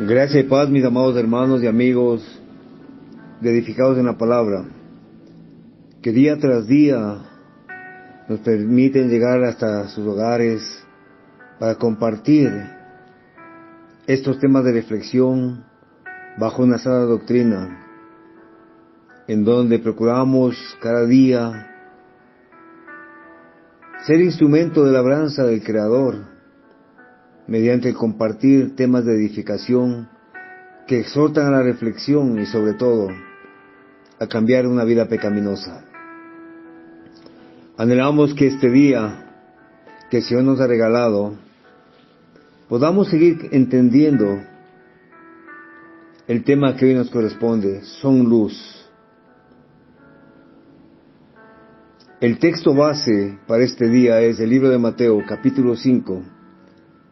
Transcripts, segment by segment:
Gracias y paz, mis amados hermanos y amigos, edificados en la palabra, que día tras día nos permiten llegar hasta sus hogares para compartir estos temas de reflexión bajo una sana doctrina, en donde procuramos cada día ser instrumento de labranza del Creador, mediante el compartir temas de edificación que exhortan a la reflexión y sobre todo a cambiar una vida pecaminosa. Anhelamos que este día que el Señor nos ha regalado podamos seguir entendiendo el tema que hoy nos corresponde: son luz. El texto base para este día es el libro de Mateo, capítulo 5,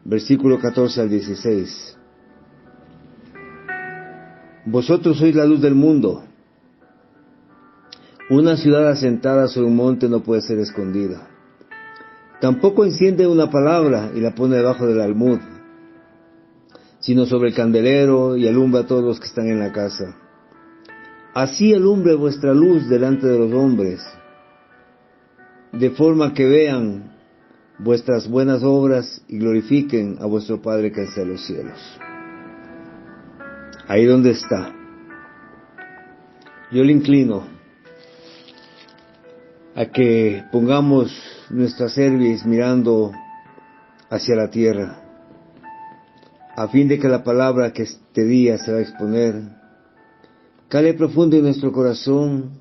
versículo 14 al 16. Vosotros sois la luz del mundo. Una ciudad asentada sobre un monte no puede ser escondida. Tampoco enciende una palabra y la pone debajo del almud, sino sobre el candelero y alumbra a todos los que están en la casa. Así alumbre vuestra luz delante de los hombres, de forma que vean vuestras buenas obras y glorifiquen a vuestro Padre que está en los cielos. Ahí donde está, yo le inclino a que pongamos nuestra cerviz mirando hacia la tierra, a fin de que la palabra que este día se va a exponer cale profundo en nuestro corazón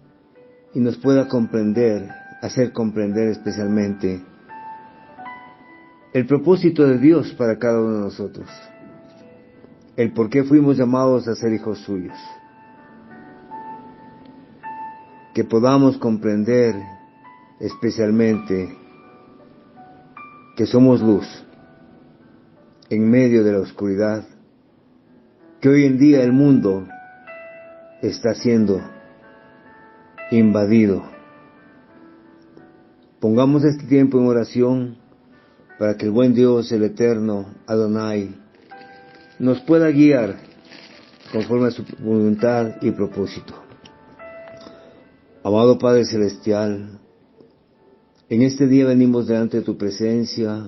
y nos pueda comprender, hacer comprender especialmente el propósito de Dios para cada uno de nosotros, el por qué fuimos llamados a ser hijos suyos, que podamos comprender especialmente que somos luz en medio de la oscuridad, que hoy en día el mundo está siendo invadido. Pongamos este tiempo en oración para que el buen Dios, el eterno Adonai, nos pueda guiar conforme a su voluntad y propósito. Amado Padre Celestial, en este día venimos delante de tu presencia,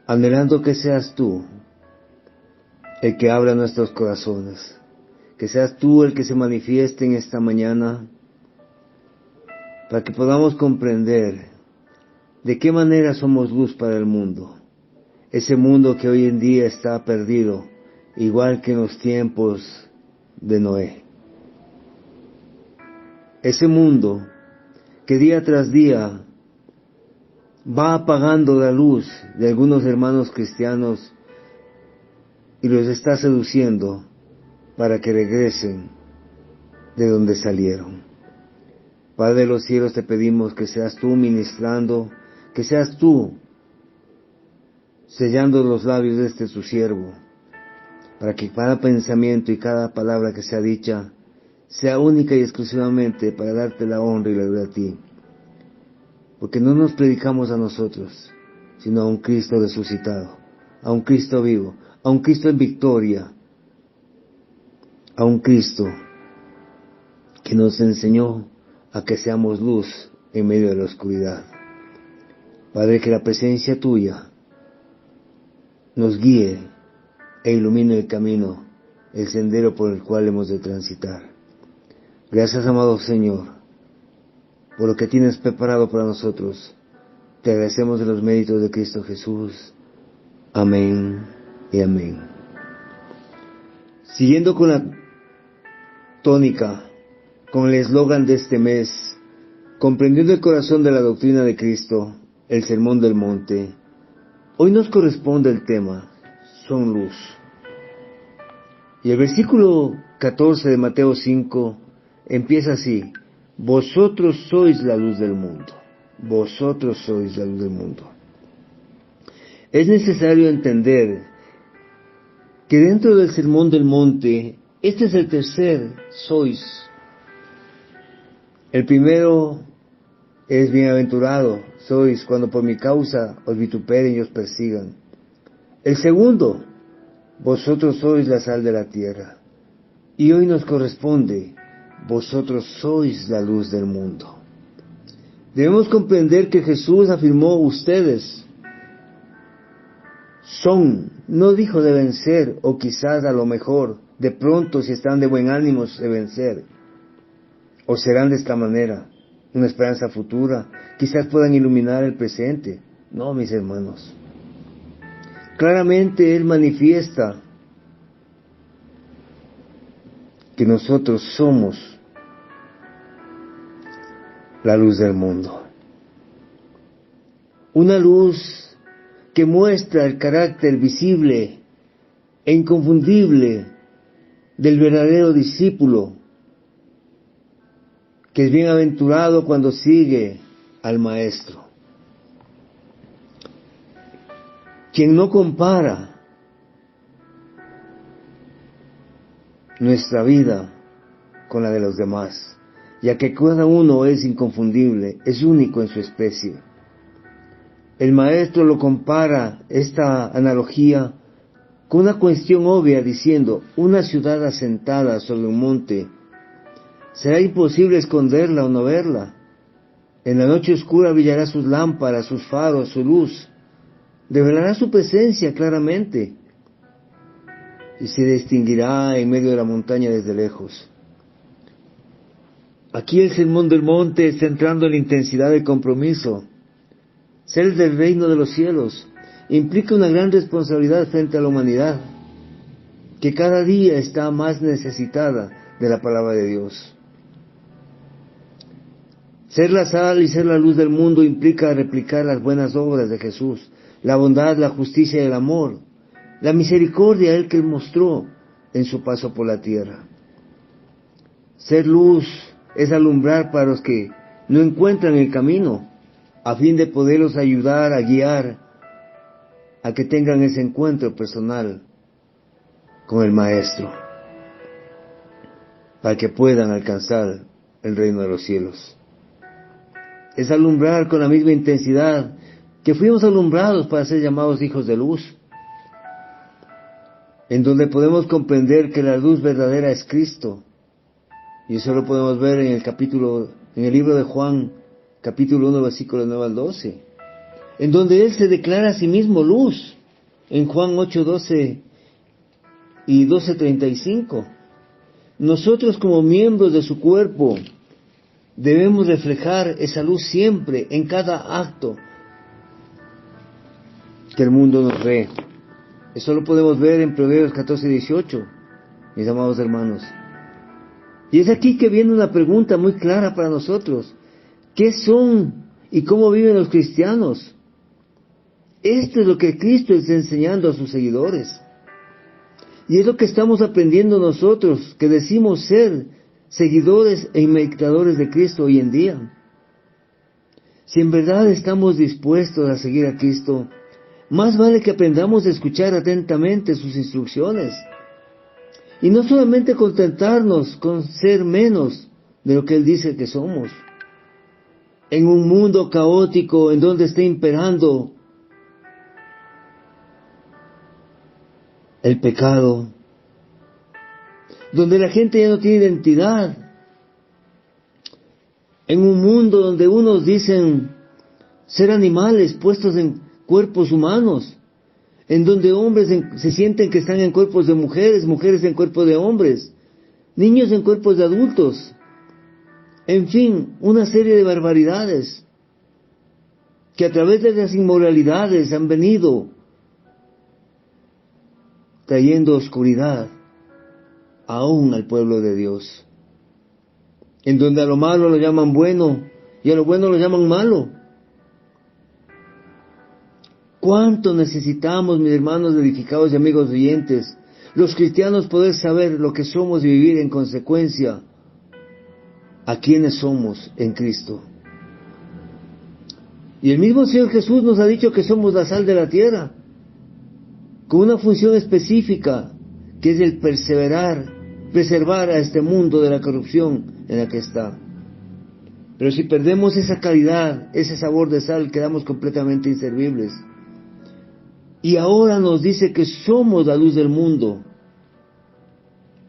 anhelando que seas tú el que abra nuestros corazones, que seas tú el que se manifieste en esta mañana, para que podamos comprender de qué manera somos luz para el mundo, ese mundo que hoy en día está perdido, igual que en los tiempos de Noé. Ese mundo que día tras día va apagando la luz de algunos hermanos cristianos y los está seduciendo para que regresen de donde salieron. Padre de los cielos, te pedimos que seas tú ministrando, que seas tú sellando los labios de este tu siervo, para que cada pensamiento y cada palabra que sea dicha sea única y exclusivamente para darte la honra y la gloria a ti. Porque no nos predicamos a nosotros, sino a un Cristo resucitado, a un Cristo vivo, a un Cristo en victoria, a un Cristo que nos enseñó a que seamos luz en medio de la oscuridad. Padre, que la presencia tuya nos guíe e ilumine el camino, el sendero por el cual hemos de transitar. Gracias, amado Señor, por lo que tienes preparado para nosotros. Te agradecemos de los méritos de Cristo Jesús. Amén y amén. Siguiendo con la tónica, con el eslogan de este mes, comprendiendo el corazón de la doctrina de Cristo, el Sermón del Monte, hoy nos corresponde el tema: son luz. Y el versículo 14 de Mateo 5 empieza así: vosotros sois la luz del mundo. Vosotros sois la luz del mundo. Es necesario entender que dentro del Sermón del Monte, este es el tercer sois. El primero es: bienaventurado sois cuando por mi causa os vituperen y os persigan. El segundo: vosotros sois la sal de la tierra. Y hoy nos corresponde, vosotros sois la luz del mundo. Debemos comprender que Jesús afirmó, ustedes son, no dijo deben ser, o quizás a lo mejor, de pronto si están de buen ánimo deben ser, o serán de esta manera, una esperanza futura, quizás puedan iluminar el presente. No, mis hermanos. Claramente Él manifiesta que nosotros somos la luz del mundo. Una luz que muestra el carácter visible e inconfundible del verdadero discípulo, que es bienaventurado cuando sigue al Maestro. Quien no compara nuestra vida con la de los demás, ya que cada uno es inconfundible, es único en su especie. El Maestro lo compara, esta analogía, con una cuestión obvia, diciendo, una ciudad asentada sobre un monte, será imposible esconderla o no verla. En la noche oscura brillará sus lámparas, sus faros, su luz, revelará su presencia claramente, y se distinguirá en medio de la montaña desde lejos. Aquí el sermón del monte está entrando en la intensidad del compromiso. Ser del reino de los cielos implica una gran responsabilidad frente a la humanidad, que cada día está más necesitada de la palabra de Dios. Ser la sal y ser la luz del mundo implica replicar las buenas obras de Jesús, la bondad, la justicia y el amor, la misericordia Él que mostró en su paso por la tierra. Ser luz es alumbrar para los que no encuentran el camino, a fin de poderlos ayudar a guiar a que tengan ese encuentro personal con el Maestro, para que puedan alcanzar el reino de los cielos. Es alumbrar con la misma intensidad que fuimos alumbrados para ser llamados hijos de luz, en donde podemos comprender que la luz verdadera es Cristo, y eso lo podemos ver en el libro de Juan, capítulo 1, versículos 9 al 12, en donde Él se declara a sí mismo luz, en Juan 8, 12 y 12:35. Nosotros como miembros de su cuerpo debemos reflejar esa luz siempre, en cada acto que el mundo nos ve. Eso lo podemos ver en Proverbios 14:18, mis amados hermanos. Y es aquí que viene una pregunta muy clara para nosotros. ¿Qué son y cómo viven los cristianos? Esto es lo que Cristo está enseñando a sus seguidores. Y es lo que estamos aprendiendo nosotros, que decimos ser seguidores e imitadores de Cristo hoy en día. Si en verdad estamos dispuestos a seguir a Cristo, más vale que aprendamos a escuchar atentamente sus instrucciones. Y no solamente contentarnos con ser menos de lo que Él dice que somos. En un mundo caótico en donde está imperando el pecado, donde la gente ya no tiene identidad, en un mundo donde unos dicen ser animales puestos en cuerpos humanos, en donde hombres se sienten que están en cuerpos de mujeres, mujeres en cuerpos de hombres, niños en cuerpos de adultos, en fin, una serie de barbaridades que a través de las inmoralidades han venido trayendo oscuridad aún al pueblo de Dios, en donde a lo malo lo llaman bueno y a lo bueno lo llaman malo. ¿Cuánto necesitamos, mis hermanos edificados y amigos oyentes, los cristianos, poder saber lo que somos y vivir en consecuencia a quienes somos en Cristo? Y el mismo Señor Jesús nos ha dicho que somos la sal de la tierra, con una función específica, que es el preservar a este mundo de la corrupción en la que está. Pero si perdemos esa calidad, ese sabor de sal, quedamos completamente inservibles. Y ahora nos dice que somos la luz del mundo.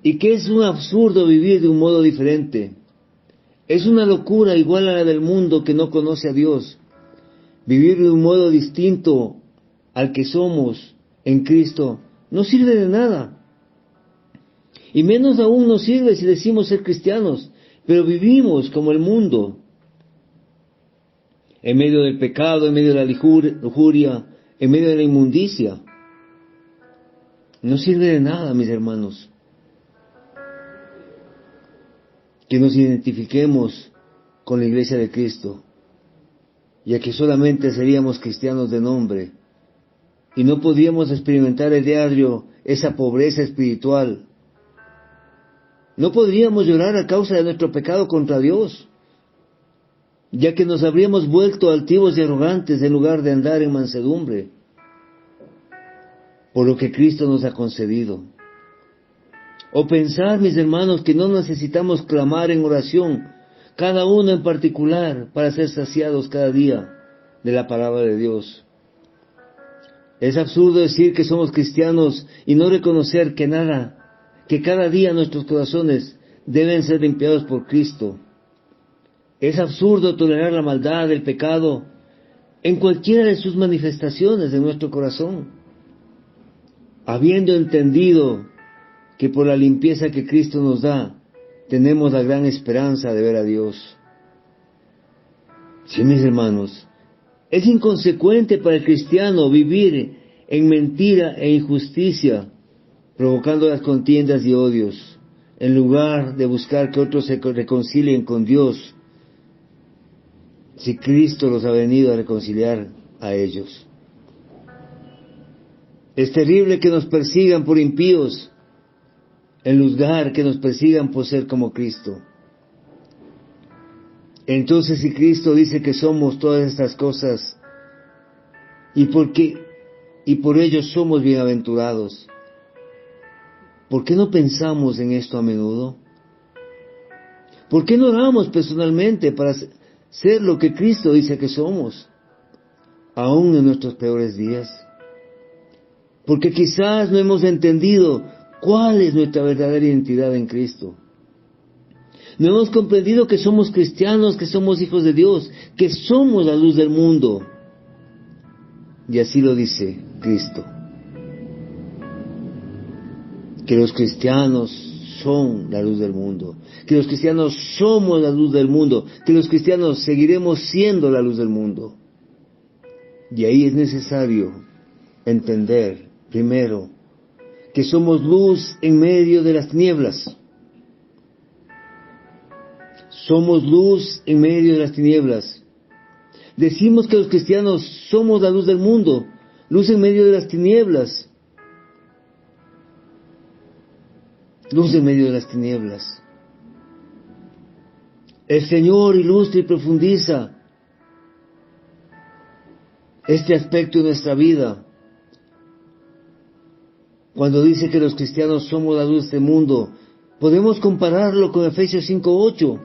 Y que es un absurdo vivir de un modo diferente. Es una locura igual a la del mundo que no conoce a Dios. Vivir de un modo distinto al que somos en Cristo no sirve de nada. Y menos aún nos sirve si decimos ser cristianos, pero vivimos como el mundo. En medio del pecado, en medio de la lujuria, en medio de la inmundicia. No sirve de nada, mis hermanos, que nos identifiquemos con la iglesia de Cristo, ya que solamente seríamos cristianos de nombre, y no podríamos experimentar el diario esa pobreza espiritual. No podríamos llorar a causa de nuestro pecado contra Dios, ya que nos habríamos vuelto altivos y arrogantes en lugar de andar en mansedumbre, por lo que Cristo nos ha concedido. O pensar, mis hermanos, que no necesitamos clamar en oración, cada uno en particular, para ser saciados cada día de la palabra de Dios. Es absurdo decir que somos cristianos y no reconocer que cada día nuestros corazones deben ser limpiados por Cristo. Es absurdo tolerar la maldad, el pecado, en cualquiera de sus manifestaciones de nuestro corazón, habiendo entendido que por la limpieza que Cristo nos da, tenemos la gran esperanza de ver a Dios. Sí, mis hermanos, es inconsecuente para el cristiano vivir en mentira e injusticia, provocando las contiendas y odios, en lugar de buscar que otros se reconcilien con Dios, si Cristo los ha venido a reconciliar a ellos. Es terrible que nos persigan por impíos, en lugar que nos persigan por ser como Cristo. Entonces, si Cristo dice que somos todas estas cosas, y por ello somos bienaventurados, ¿por qué no pensamos en esto a menudo? ¿Por qué no oramos personalmente para ser lo que Cristo dice que somos, aún en nuestros peores días? Porque quizás no hemos entendido cuál es nuestra verdadera identidad en Cristo. No hemos comprendido que somos cristianos, que somos hijos de Dios, que somos la luz del mundo. Y así lo dice Cristo. Que los cristianos son la luz del mundo. Que los cristianos somos la luz del mundo. Que los cristianos seguiremos siendo la luz del mundo. Y ahí es necesario entender, primero, que somos luz en medio de las tinieblas. Somos luz en medio de las tinieblas. Decimos que los cristianos somos la luz del mundo, luz en medio de las tinieblas. Luz en medio de las tinieblas. El Señor ilustra y profundiza este aspecto de nuestra vida cuando dice que los cristianos somos la luz del mundo. Podemos compararlo con Efesios 5:8,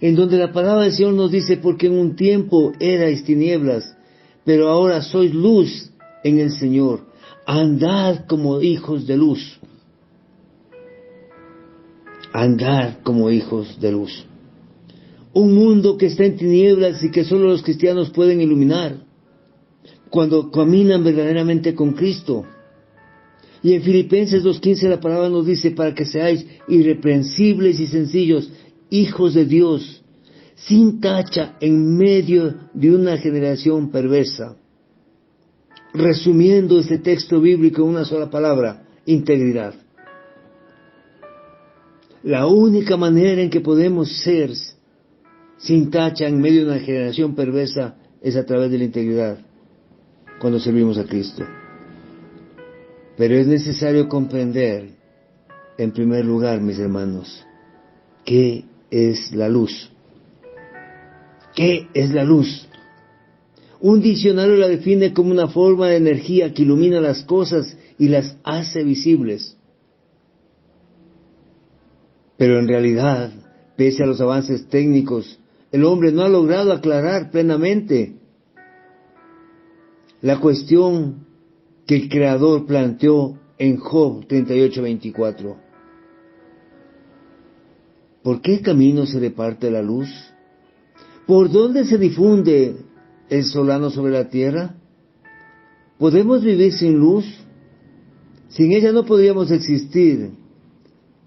en donde la palabra del Señor nos dice: porque en un tiempo erais tinieblas, pero ahora sois luz en el Señor. Andad como hijos de luz. Andad como hijos de luz. Un mundo que está en tinieblas y que solo los cristianos pueden iluminar cuando caminan verdaderamente con Cristo. Y en Filipenses 2:15 la palabra nos dice: para que seáis irreprensibles y sencillos, hijos de Dios, sin tacha en medio de una generación perversa. Resumiendo este texto bíblico en una sola palabra: integridad. La única manera en que podemos ser sin tacha en medio de una generación perversa es a través de la integridad, cuando servimos a Cristo. Pero es necesario comprender, en primer lugar, mis hermanos, ¿qué es la luz? ¿Qué es la luz? Un diccionario la define como una forma de energía que ilumina las cosas y las hace visibles. Pero en realidad, pese a los avances técnicos, el hombre no ha logrado aclarar plenamente la cuestión que el Creador planteó en Job 38:24. ¿Por qué camino se reparte la luz? ¿Por dónde se difunde el solano sobre la tierra? ¿Podemos vivir sin luz? Sin ella no podríamos existir.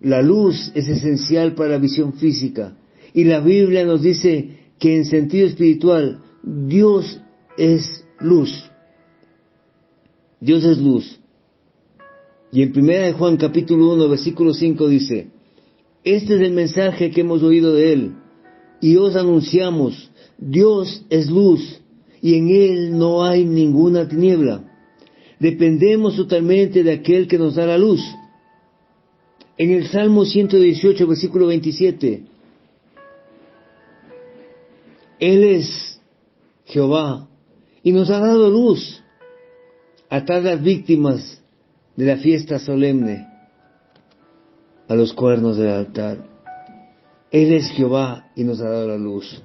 La luz es esencial para la visión física, y la Biblia nos dice que en sentido espiritual Dios es luz. Dios es luz. Y en 1 Juan capítulo 1 versículo 5 dice: este es el mensaje que hemos oído de Él, y os anunciamos: Dios es luz, y en Él no hay ninguna tiniebla. Dependemos totalmente de aquel que nos da la luz. En el Salmo 118, versículo 27, Él es Jehová, y nos ha dado luz. Atad las víctimas de la fiesta solemne a los cuernos del altar. Él es Jehová y nos ha dado la luz.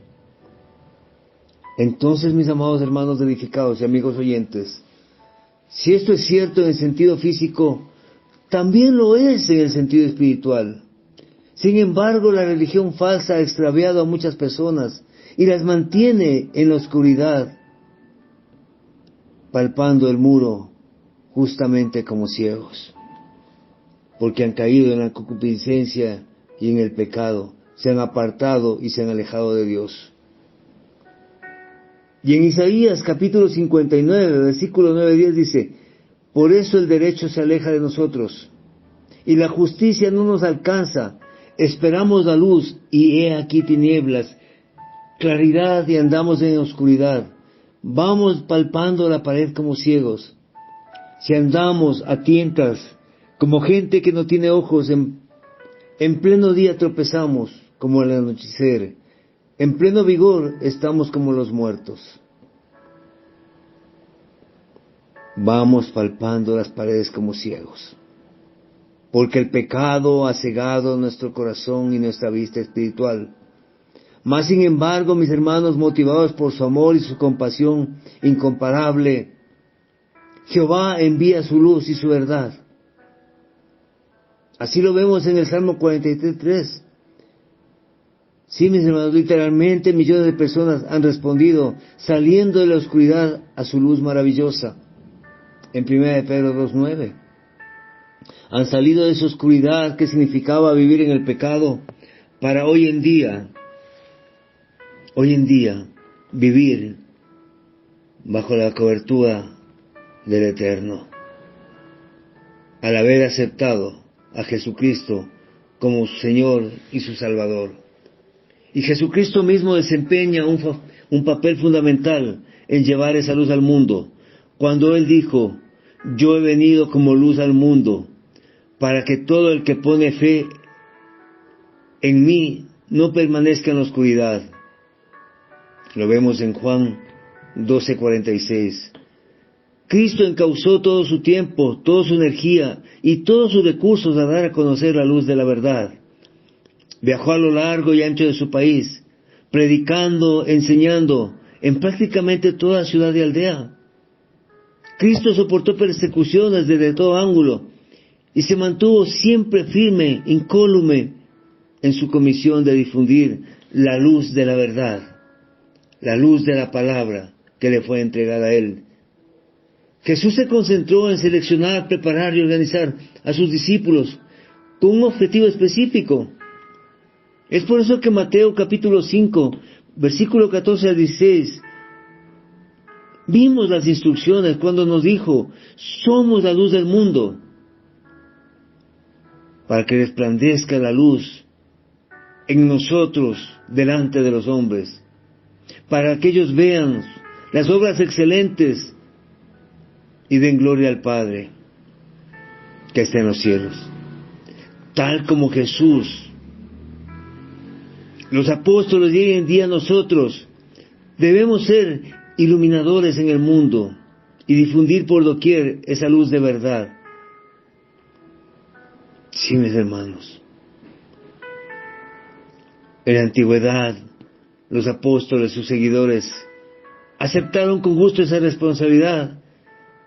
Entonces, mis amados hermanos edificados y amigos oyentes, si esto es cierto en el sentido físico, también lo es en el sentido espiritual. Sin embargo, la religión falsa ha extraviado a muchas personas y las mantiene en la oscuridad, palpando el muro justamente como ciegos, porque han caído en la concupiscencia y en el pecado, se han apartado y se han alejado de Dios. Y en Isaías capítulo 59, versículo 9-10 dice: por eso el derecho se aleja de nosotros, y la justicia no nos alcanza. Esperamos la luz, y he aquí tinieblas, claridad y andamos en oscuridad. Vamos palpando la pared como ciegos. Si andamos a tientas, como gente que no tiene ojos, en pleno día tropezamos como al anochecer. En pleno vigor estamos como los muertos. Vamos palpando las paredes como ciegos, porque el pecado ha cegado nuestro corazón y nuestra vista espiritual. Mas sin embargo, mis hermanos, motivados por su amor y su compasión incomparable, Jehová envía su luz y su verdad. Así lo vemos en el Salmo 43:3. Sí, mis hermanos, literalmente millones de personas han respondido saliendo de la oscuridad a su luz maravillosa. En 1 Pedro 2:9. Han salido de esa oscuridad que significaba vivir en el pecado para hoy en día, vivir bajo la cobertura del Eterno, al haber aceptado a Jesucristo como su Señor y su Salvador. Y Jesucristo mismo desempeña un papel fundamental en llevar esa luz al mundo, cuando Él dijo: yo he venido como luz al mundo, para que todo el que pone fe en mí no permanezca en la oscuridad. Lo vemos en Juan 12:46. Cristo encauzó todo su tiempo, toda su energía y todos sus recursos a dar a conocer la luz de la verdad. Viajó a lo largo y ancho de su país, predicando, enseñando en prácticamente toda ciudad y aldea. Cristo soportó persecuciones desde todo ángulo y se mantuvo siempre firme, incólume en su comisión de difundir la luz de la verdad, la luz de la palabra que le fue entregada a Él. Jesús se concentró en seleccionar, preparar y organizar a sus discípulos con un objetivo específico. Es por eso que Mateo capítulo 5, versículo 14 al 16, vimos las instrucciones cuando nos dijo: somos la luz del mundo, para que resplandezca la luz en nosotros delante de los hombres, para que ellos vean las obras excelentes y den gloria al Padre que está en los cielos. Tal como Jesús, los apóstoles y hoy en día nosotros debemos ser iluminadores en el mundo y difundir por doquier esa luz de verdad. Sí, mis hermanos. En la antigüedad, los apóstoles, sus seguidores, aceptaron con gusto esa responsabilidad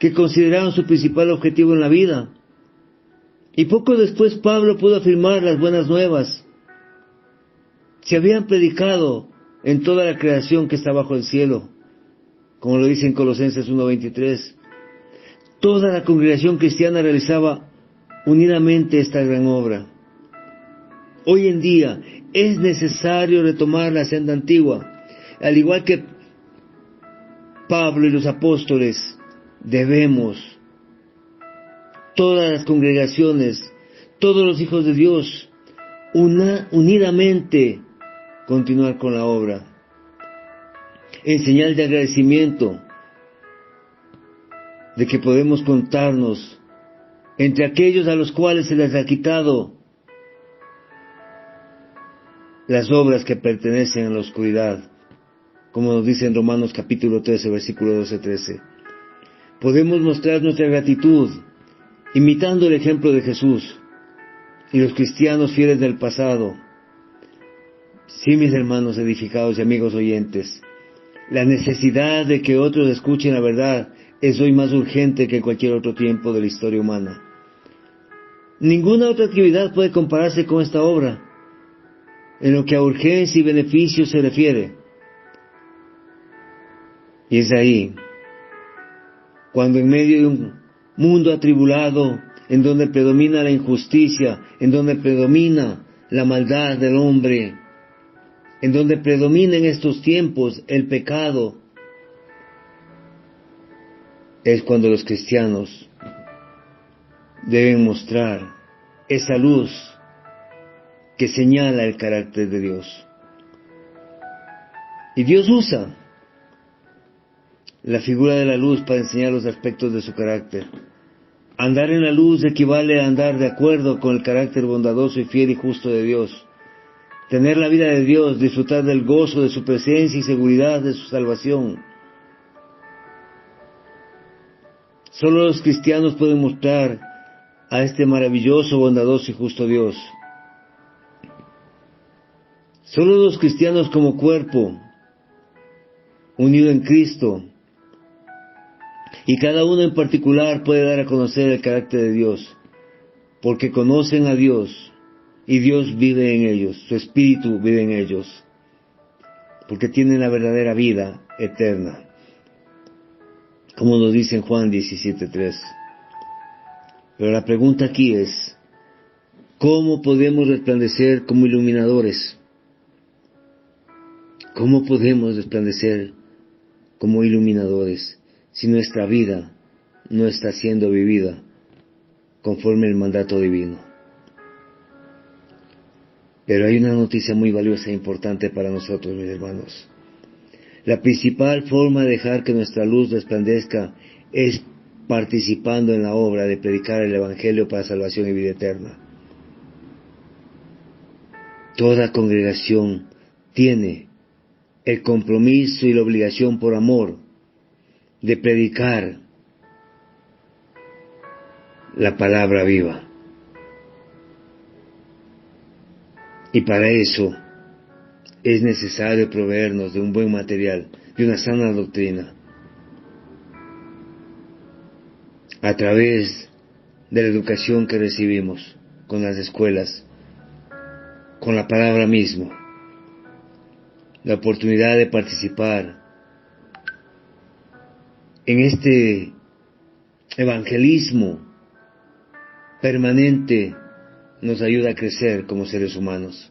que consideraron su principal objetivo en la vida. Y poco después Pablo pudo afirmar las buenas nuevas. Se habían predicado en toda la creación que está bajo el cielo, como lo dice en Colosenses 1:23. Toda la congregación cristiana realizaba unidamente esta gran obra. Hoy en día es necesario retomar la senda antigua, al igual que Pablo y los apóstoles. Debemos, todas las congregaciones, todos los hijos de Dios, unidamente continuar con la obra, en señal de agradecimiento de que podemos contarnos entre aquellos a los cuales se les ha quitado las obras que pertenecen a la oscuridad, como nos dice en Romanos capítulo 13, versículo 12-13. Podemos mostrar nuestra gratitud imitando el ejemplo de Jesús y los cristianos fieles del pasado. Sí, mis hermanos edificados y amigos oyentes, la necesidad de que otros escuchen la verdad es hoy más urgente que en cualquier otro tiempo de la historia humana. Ninguna otra actividad puede compararse con esta obra, en lo que a urgencia y beneficio se refiere. Y es ahí, cuando en medio de un mundo atribulado, en donde predomina la injusticia, en donde predomina la maldad del hombre, en donde predomina en estos tiempos el pecado, es cuando los cristianos deben mostrar esa luz que señala el carácter de Dios. Y Dios usa la figura de la luz para enseñar los aspectos de su carácter. Andar en la luz equivale a andar de acuerdo con el carácter bondadoso y fiel y justo de Dios. Tener la vida de Dios, disfrutar del gozo de su presencia y seguridad de su salvación. Solo los cristianos pueden mostrar a este maravilloso, bondadoso y justo Dios. Solo los cristianos como cuerpo, unido en Cristo, y cada uno en particular puede dar a conocer el carácter de Dios, porque conocen a Dios, y Dios vive en ellos, su Espíritu vive en ellos, porque tienen la verdadera vida eterna, como nos dice en Juan 17:3. Pero la pregunta aquí es, ¿cómo podemos resplandecer como iluminadores? ¿Cómo podemos resplandecer como iluminadores si nuestra vida no está siendo vivida conforme al mandato divino? Pero hay una noticia muy valiosa e importante para nosotros, mis hermanos. La principal forma de dejar que nuestra luz resplandezca es participando en la obra de predicar el Evangelio para salvación y vida eterna. Toda congregación tiene el compromiso y la obligación por amor de predicar la palabra viva. Y para eso es necesario proveernos de un buen material, de una sana doctrina, a través de la educación que recibimos con las escuelas, con la palabra misma, la oportunidad de participar en este evangelismo permanente nos ayuda a crecer como seres humanos,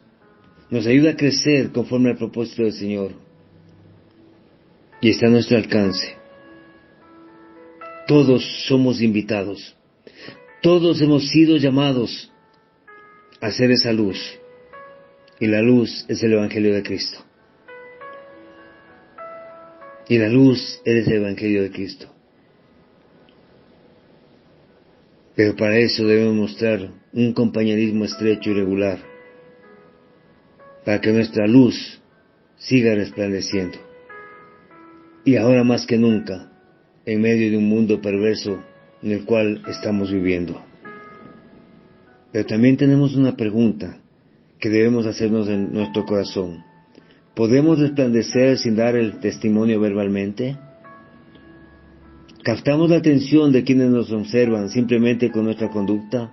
nos ayuda a crecer conforme al propósito del Señor, y está a nuestro alcance. Todos somos invitados, todos hemos sido llamados a ser esa luz, y la luz es el Evangelio de Cristo. Y la luz es el Evangelio de Cristo. Pero para eso debemos mostrar un compañerismo estrecho y regular, para que nuestra luz siga resplandeciendo. Y ahora más que nunca, en medio de un mundo perverso en el cual estamos viviendo. Pero también tenemos una pregunta que debemos hacernos en nuestro corazón. ¿Podemos resplandecer sin dar el testimonio verbalmente? ¿Captamos la atención de quienes nos observan simplemente con nuestra conducta?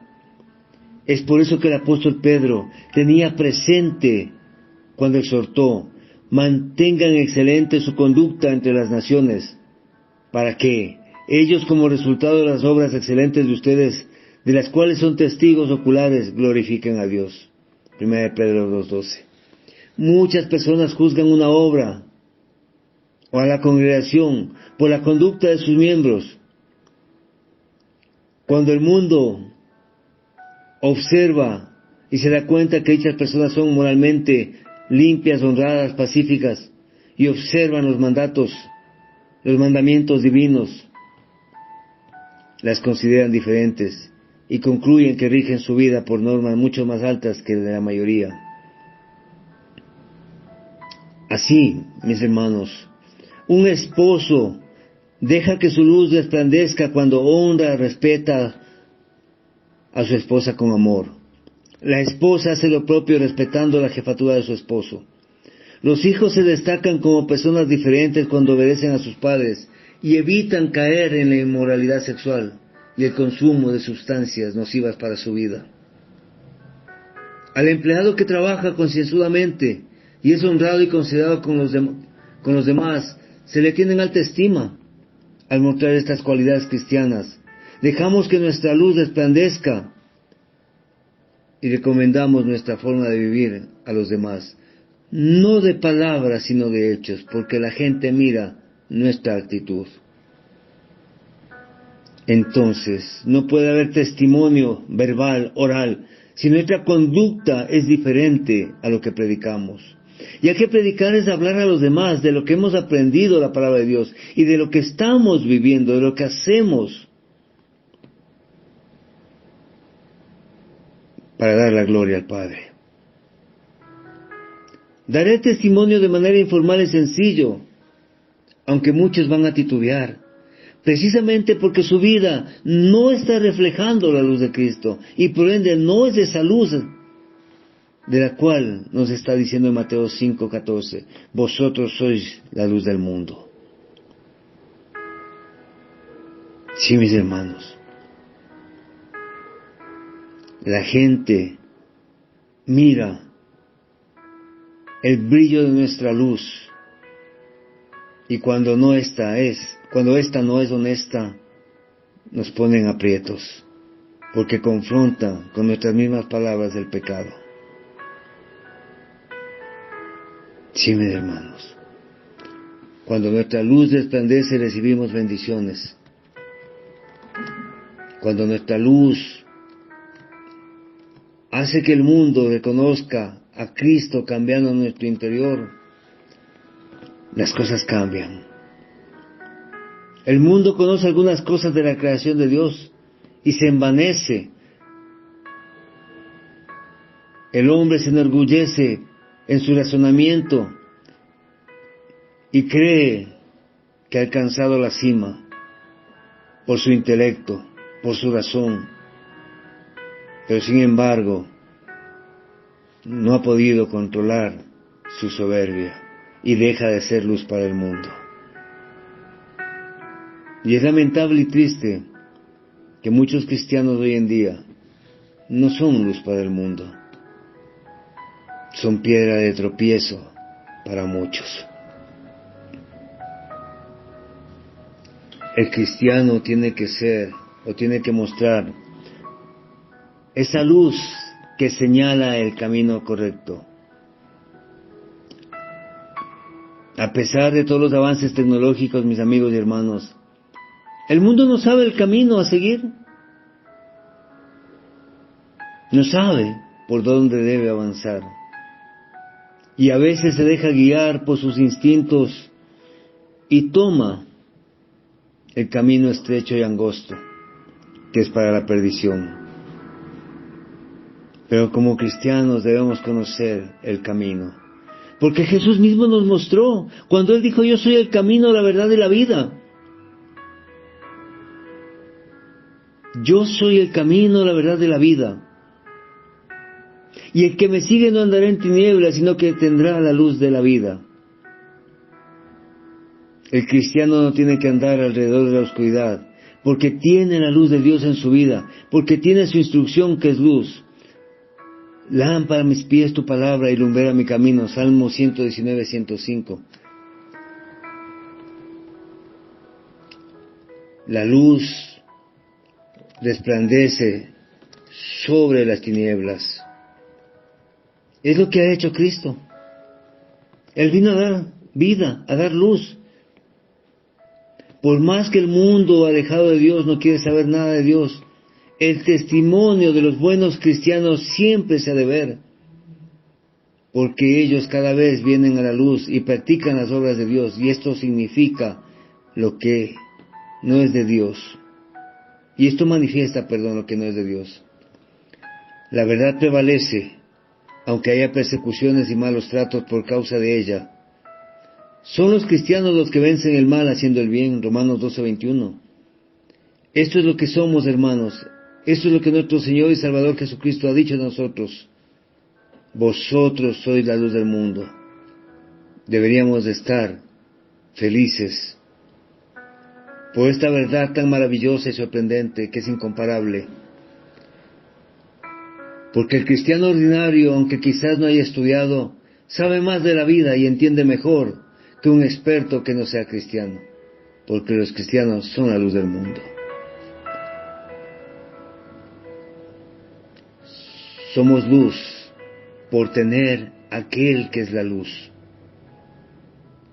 Es por eso que el apóstol Pedro tenía presente cuando exhortó: mantengan excelente su conducta entre las naciones, para que ellos, como resultado de las obras excelentes de ustedes, de las cuales son testigos oculares, glorifiquen a Dios. 1 Pedro 2:12. Muchas personas juzgan una obra o a la congregación por la conducta de sus miembros. Cuando el mundo observa y se da cuenta que dichas personas son moralmente limpias, honradas, pacíficas, y observan los mandamientos divinos, las consideran diferentes y concluyen que rigen su vida por normas mucho más altas que de la mayoría. Así, mis hermanos, un esposo deja que su luz resplandezca cuando honra, respeta a su esposa con amor. La esposa hace lo propio respetando la jefatura de su esposo. Los hijos se destacan como personas diferentes cuando obedecen a sus padres y evitan caer en la inmoralidad sexual y el consumo de sustancias nocivas para su vida. Al empleado que trabaja concienzudamente y es honrado y considerado con los demás, se le tiene en alta estima. Al mostrar estas cualidades cristianas, dejamos que nuestra luz resplandezca y recomendamos nuestra forma de vivir a los demás, no de palabras sino de hechos, porque la gente mira nuestra actitud. Entonces, no puede haber testimonio verbal, oral, si nuestra conducta es diferente a lo que predicamos. Y hay que predicar es hablar a los demás de lo que hemos aprendido de la palabra de Dios y de lo que estamos viviendo, de lo que hacemos, para dar la gloria al Padre. Daré testimonio de manera informal y sencillo, aunque muchos van a titubear, precisamente porque su vida no está reflejando la luz de Cristo, y por ende no es esa luz de la cual nos está diciendo en Mateo 5:14, vosotros sois la luz del mundo. Sí, mis hermanos, la gente mira el brillo de nuestra luz, y cuando esta no es honesta, nos ponen aprietos, porque confronta con nuestras mismas palabras el pecado. Sí, mis hermanos, cuando nuestra luz resplandece recibimos bendiciones. Cuando nuestra luz hace que el mundo reconozca a Cristo cambiando nuestro interior, las cosas cambian. El mundo conoce algunas cosas de la creación de Dios y se envanece. El hombre se enorgullece en su razonamiento y cree que ha alcanzado la cima por su intelecto, por su razón, pero sin embargo no ha podido controlar su soberbia y deja de ser luz para el mundo. Y es lamentable y triste que muchos cristianos hoy en día no son luz para el mundo, son piedra de tropiezo para muchos. El cristiano tiene que ser o tiene que mostrar esa luz que señala el camino correcto. A pesar de todos los avances tecnológicos, mis amigos y hermanos, el mundo no sabe el camino a seguir. No sabe por dónde debe avanzar. Y a veces se deja guiar por sus instintos y toma el camino estrecho y angosto, que es para la perdición. Pero como cristianos debemos conocer el camino, porque Jesús mismo nos mostró, cuando Él dijo: yo soy el camino, la verdad y la vida. Yo soy el camino, la verdad y la vida. Y el que me sigue no andará en tinieblas, sino que tendrá la luz de la vida. El cristiano no tiene que andar alrededor de la oscuridad, porque tiene la luz de Dios en su vida, porque tiene su instrucción que es luz. Lámpara a mis pies tu palabra y lumbrera mi camino. Salmo 119, 105. La luz resplandece sobre las tinieblas. Es lo que ha hecho Cristo. Él vino a dar vida, a dar luz. Por más que el mundo alejado de Dios no quiere saber nada de Dios, el testimonio de los buenos cristianos siempre se ha de ver, porque ellos cada vez vienen a la luz y practican las obras de Dios, y esto significa lo que no es de Dios. Y esto manifiesta, lo que no es de Dios. La verdad prevalece, aunque haya persecuciones y malos tratos por causa de ella. Son los cristianos los que vencen el mal haciendo el bien, Romanos 12:21. Esto es lo que somos, hermanos. Esto es lo que nuestro Señor y Salvador Jesucristo ha dicho a nosotros. Vosotros sois la luz del mundo. Deberíamos de estar felices por esta verdad tan maravillosa y sorprendente que es incomparable. Porque el cristiano ordinario, aunque quizás no haya estudiado, sabe más de la vida y entiende mejor que un experto que no sea cristiano, porque los cristianos son la luz del mundo. Somos luz por tener aquel que es la luz.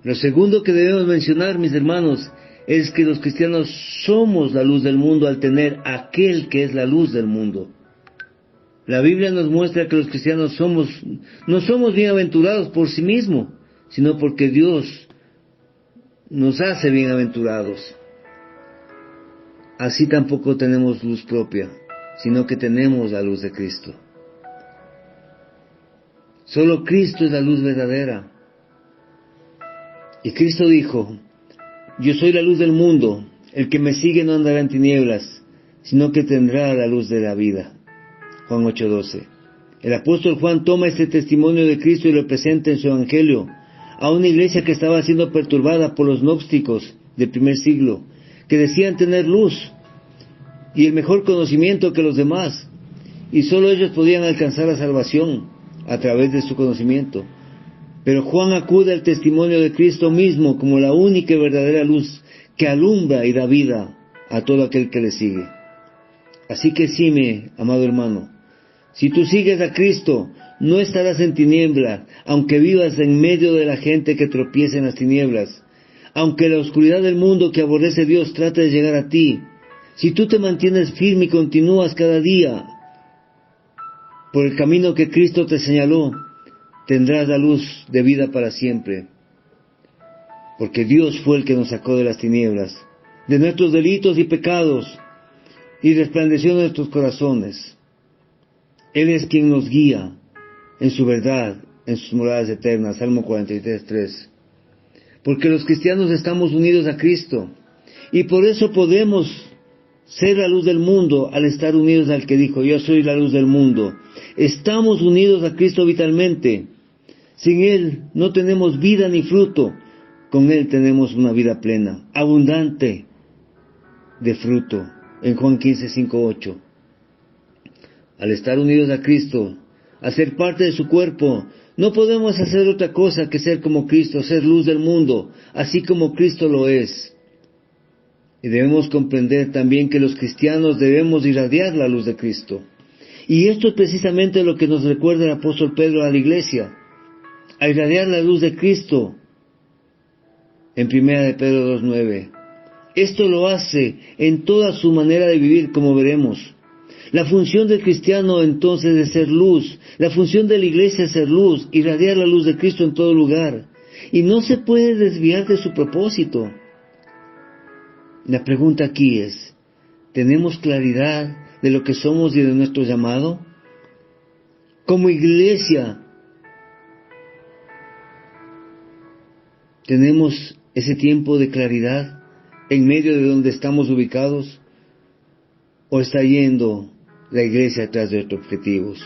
Lo segundo que debemos mencionar, mis hermanos, es que los cristianos somos la luz del mundo al tener aquel que es la luz del mundo. La Biblia nos muestra que los cristianos no somos bienaventurados por sí mismos, sino porque Dios nos hace bienaventurados. Así tampoco tenemos luz propia, sino que tenemos la luz de Cristo. Solo Cristo es la luz verdadera. Y Cristo dijo: yo soy la luz del mundo, el que me sigue no andará en tinieblas, sino que tendrá la luz de la vida. Juan 8:12. El apóstol Juan toma este testimonio de Cristo y lo presenta en su evangelio a una iglesia que estaba siendo perturbada por los gnósticos del primer siglo, que decían tener luz y el mejor conocimiento que los demás, y solo ellos podían alcanzar la salvación a través de su conocimiento. Pero Juan acude al testimonio de Cristo mismo como la única y verdadera luz que alumbra y da vida a todo aquel que le sigue. Así que sí, amado hermano, si tú sigues a Cristo, no estarás en tinieblas, aunque vivas en medio de la gente que tropieza en las tinieblas, aunque la oscuridad del mundo que aborrece a Dios trate de llegar a ti. Si tú te mantienes firme y continúas cada día por el camino que Cristo te señaló, tendrás la luz de vida para siempre. Porque Dios fue el que nos sacó de las tinieblas, de nuestros delitos y pecados, y resplandeció en nuestros corazones. Él es quien nos guía en su verdad, en sus moradas eternas. Salmo 43:3. Porque los cristianos estamos unidos a Cristo, y por eso podemos ser la luz del mundo al estar unidos al que dijo: yo soy la luz del mundo. Estamos unidos a Cristo vitalmente. Sin Él no tenemos vida ni fruto. Con Él tenemos una vida plena, abundante de fruto. En Juan 15:5-8. Al estar unidos a Cristo, a ser parte de su cuerpo, no podemos hacer otra cosa que ser como Cristo, ser luz del mundo, así como Cristo lo es. Y debemos comprender también que los cristianos debemos irradiar la luz de Cristo. Y esto es precisamente lo que nos recuerda el apóstol Pedro a la iglesia, a irradiar la luz de Cristo en 1 de Pedro 2:9. Esto lo hace en toda su manera de vivir, como veremos. La función del cristiano entonces es ser luz. La función de la iglesia es ser luz, irradiar la luz de Cristo en todo lugar. Y no se puede desviar de su propósito. La pregunta aquí es: ¿tenemos claridad de lo que somos y de nuestro llamado? Como iglesia, ¿tenemos ese tiempo de claridad en medio de donde estamos ubicados? ¿O está yendo la iglesia atrás de otros objetivos?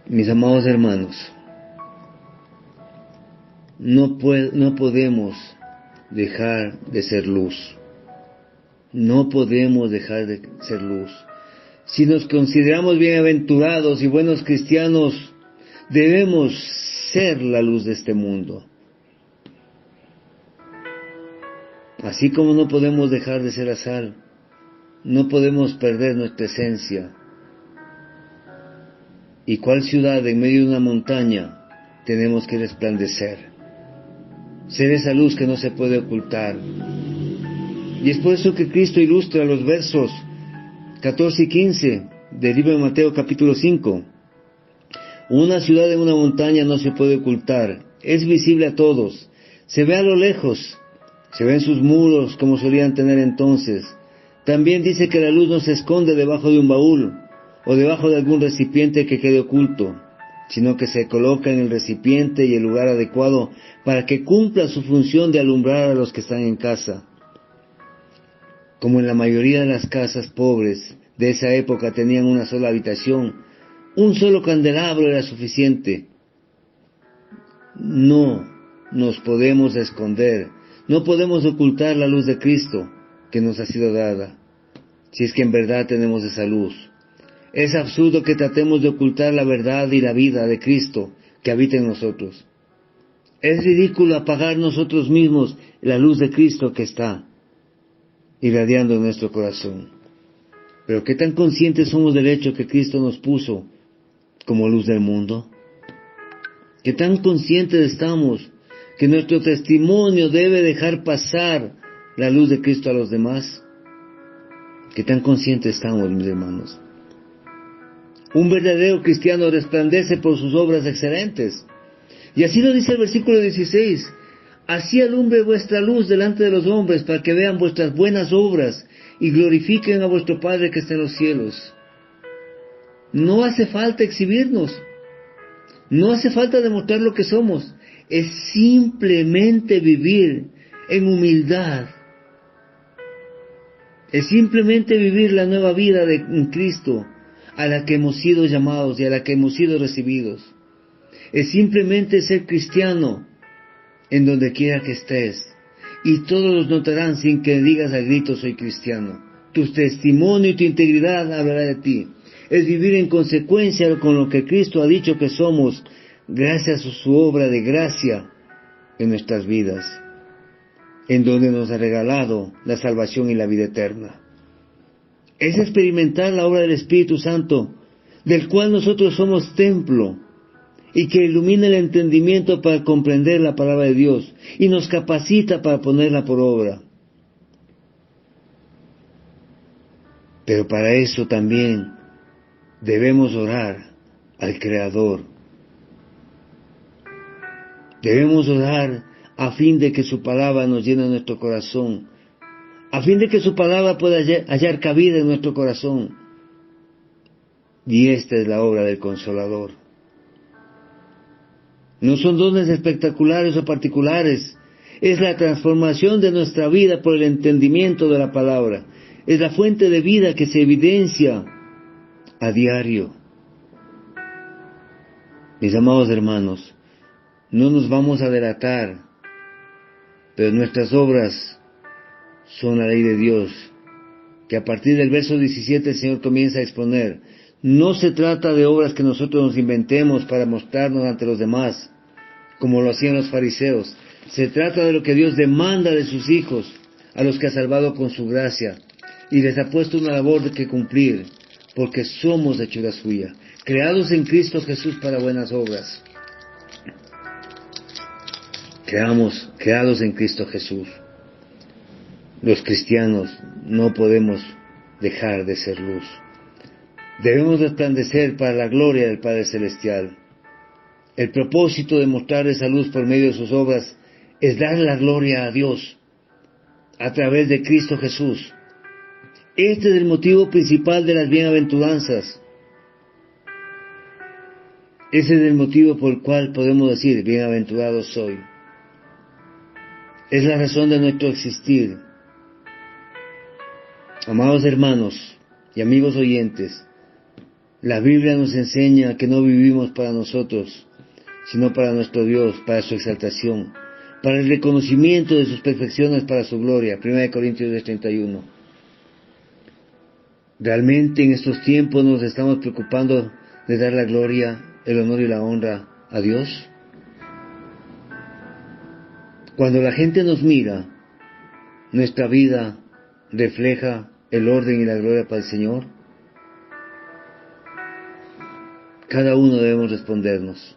Mis amados hermanos, no podemos dejar de ser luz. No podemos dejar de ser luz. Si nos consideramos bienaventurados y buenos cristianos, debemos ser la luz de este mundo. Así como no podemos dejar de ser la sal, no podemos perder nuestra esencia. ¿Y cuál ciudad en medio de una montaña tenemos que resplandecer? Ser esa luz que no se puede ocultar. Y es por eso que Cristo ilustra los versos 14 y 15 del libro de Mateo capítulo 5. Una ciudad en una montaña no se puede ocultar, es visible a todos, se ve a lo lejos, se ven sus muros como solían tener entonces. También dice que la luz no se esconde debajo de un baúl o debajo de algún recipiente que quede oculto, sino que se coloca en el recipiente y el lugar adecuado para que cumpla su función de alumbrar a los que están en casa. Como en la mayoría de las casas pobres de esa época tenían una sola habitación, un solo candelabro era suficiente. No nos podemos esconder, no podemos ocultar la luz de Cristo que nos ha sido dada, si es que en verdad tenemos esa luz. Es absurdo que tratemos de ocultar la verdad y la vida de Cristo que habita en nosotros. Es ridículo apagar nosotros mismos la luz de Cristo que está irradiando en nuestro corazón. Pero ¿qué tan conscientes somos del hecho que Cristo nos puso como luz del mundo? ¿Qué tan conscientes estamos que nuestro testimonio debe dejar pasar la luz de Cristo a los demás? ¿Qué tan conscientes estamos, mis hermanos? Un verdadero cristiano resplandece por sus obras excelentes. Y así lo dice el versículo 16. Así alumbre vuestra luz delante de los hombres, para que vean vuestras buenas obras y glorifiquen a vuestro Padre que está en los cielos. No hace falta exhibirnos. No hace falta demostrar lo que somos. Es simplemente vivir en humildad. Es simplemente vivir la nueva vida en Cristo, a la que hemos sido llamados y a la que hemos sido recibidos. Es simplemente ser cristiano en donde quiera que estés. Y todos los notarán sin que digas a gritos soy cristiano. Tu testimonio y tu integridad hablará de ti. Es vivir en consecuencia con lo que Cristo ha dicho que somos, gracias a su obra de gracia en nuestras vidas, en donde nos ha regalado la salvación y la vida eterna. Es experimentar la obra del Espíritu Santo, del cual nosotros somos templo, y que ilumina el entendimiento para comprender la palabra de Dios, y nos capacita para ponerla por obra. Pero para eso también debemos orar al Creador. Debemos orar a fin de que su palabra nos llene nuestro corazón, a fin de que su palabra pueda hallar cabida en nuestro corazón. Y esta es la obra del Consolador. No son dones espectaculares o particulares, es la transformación de nuestra vida por el entendimiento de la palabra. Es la fuente de vida que se evidencia a diario. Mis amados hermanos, no nos vamos a delatar, pero nuestras obras son la ley de Dios, que a partir del verso 17 el Señor comienza a exponer. No se trata de obras que nosotros nos inventemos para mostrarnos ante los demás, como lo hacían los fariseos. Se trata de lo que Dios demanda de sus hijos, a los que ha salvado con su gracia, y les ha puesto una labor de que cumplir, porque somos hechura suya, creados en Cristo Jesús para buenas obras. Creados en Cristo Jesús. Los cristianos no podemos dejar de ser luz. Debemos resplandecer para la gloria del Padre Celestial. El propósito de mostrar esa luz por medio de sus obras es dar la gloria a Dios a través de Cristo Jesús. Este es el motivo principal de las bienaventuranzas. Ese es el motivo por el cual podemos decir, bienaventurado soy. Es la razón de nuestro existir. Amados hermanos y amigos oyentes, la Biblia nos enseña que no vivimos para nosotros, sino para nuestro Dios, para su exaltación, para el reconocimiento de sus perfecciones, para su gloria. 1 Corintios 10:31. ¿Realmente en estos tiempos nos estamos preocupando de dar la gloria, el honor y la honra a Dios? Cuando la gente nos mira, nuestra vida refleja el orden y la gloria para el Señor. Cada uno debemos respondernos.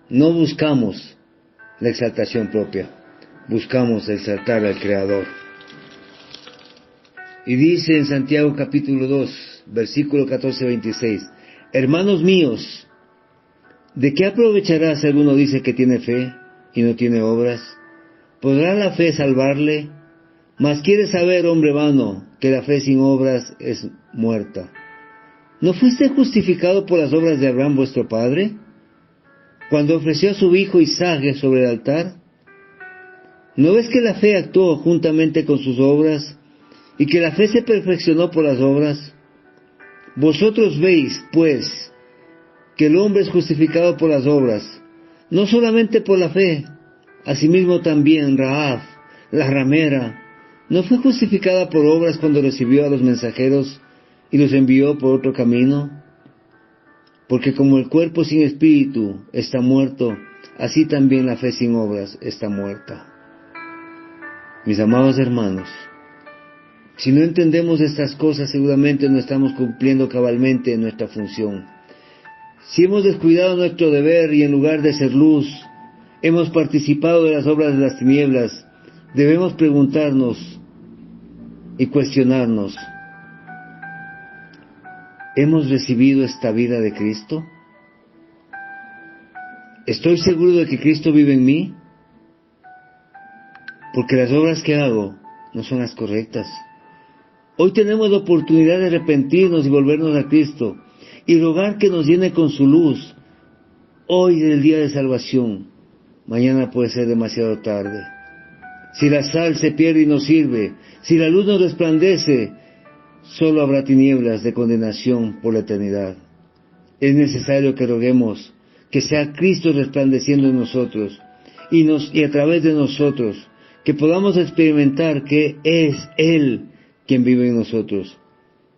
No buscamos la exaltación propia, buscamos exaltar al Creador. Y dice en Santiago capítulo 2, versículo 14-26, hermanos míos, ¿de qué aprovechará si alguno dice que tiene fe y no tiene obras? ¿Podrá la fe salvarle? Mas quieres saber, hombre vano, que la fe sin obras es muerta. ¿No fuiste justificado por las obras de Abraham vuestro padre, cuando ofreció a su hijo Isaac sobre el altar? ¿No ves que la fe actuó juntamente con sus obras, y que la fe se perfeccionó por las obras? Vosotros veis, pues, que el hombre es justificado por las obras, no solamente por la fe. Asimismo también Rahab, la ramera, ¿no fue justificada por obras cuando recibió a los mensajeros y los envió por otro camino? Porque como el cuerpo sin espíritu está muerto, así también la fe sin obras está muerta. Mis amados hermanos, si no entendemos estas cosas, seguramente no estamos cumpliendo cabalmente nuestra función. Si hemos descuidado nuestro deber y en lugar de ser luz, hemos participado de las obras de las tinieblas, debemos preguntarnos y cuestionarnos, ¿hemos recibido esta vida de Cristo? ¿Estoy seguro de que Cristo vive en mí? Porque las obras que hago no son las correctas. Hoy tenemos la oportunidad de arrepentirnos y volvernos a Cristo y rogar que nos llene con su luz. Hoy es el día de salvación, mañana puede ser demasiado tarde. Si la sal se pierde y no sirve, si la luz no resplandece, solo habrá tinieblas de condenación por la eternidad. Es necesario que roguemos que sea Cristo resplandeciendo en nosotros y a través de nosotros, que podamos experimentar que es Él quien vive en nosotros,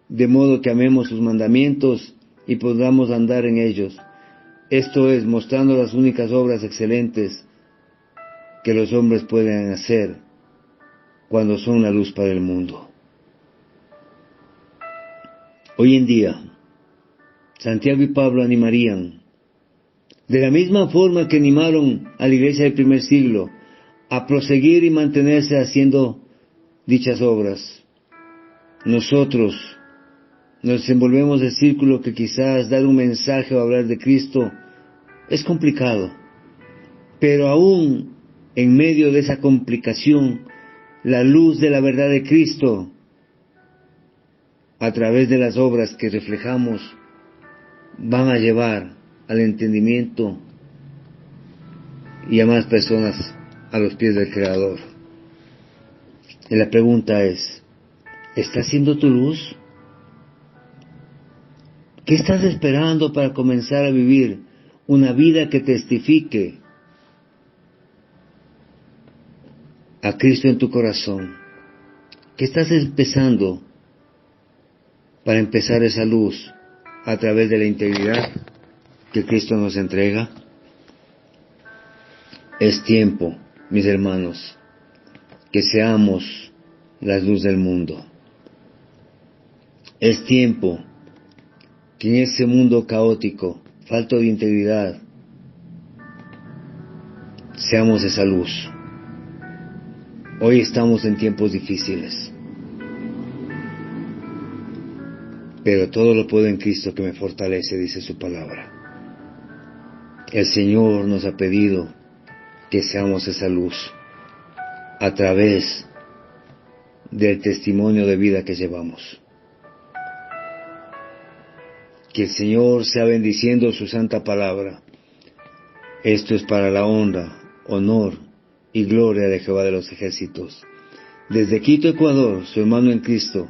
de modo que amemos sus mandamientos y podamos andar en ellos. Esto es, mostrando las únicas obras excelentes que los hombres pueden hacer cuando son la luz para el mundo. Hoy en día, Santiago y Pablo animarían, de la misma forma que animaron a la iglesia del primer siglo, a proseguir y mantenerse haciendo dichas obras. Nosotros nos desenvolvemos el círculo que quizás dar un mensaje o hablar de Cristo es complicado, pero aún en medio de esa complicación, la luz de la verdad de Cristo, a través de las obras que reflejamos, van a llevar al entendimiento y a más personas a los pies del Creador. Y la pregunta es, ¿estás siendo tu luz? ¿Qué estás esperando para comenzar a vivir una vida que testifique a Cristo en tu corazón? ¿Qué estás empezando para empezar esa luz a través de la integridad que Cristo nos entrega? Es tiempo, mis hermanos, que seamos la luz del mundo. Es tiempo que en ese mundo caótico, falto de integridad, seamos esa luz. Hoy estamos en tiempos difíciles, pero todo lo puedo en Cristo que me fortalece, dice su palabra. El Señor nos ha pedido que seamos esa luz a través del testimonio de vida que llevamos. Que el Señor sea bendiciendo su santa palabra. Esto es para la honra, honor y gloria de Jehová de los ejércitos. Desde Quito, Ecuador, su hermano en Cristo,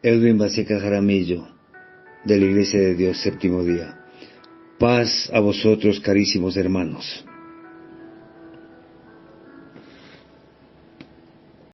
Edwin Baseca Jaramillo, de la Iglesia de Dios Séptimo Día. Paz a vosotros, carísimos hermanos.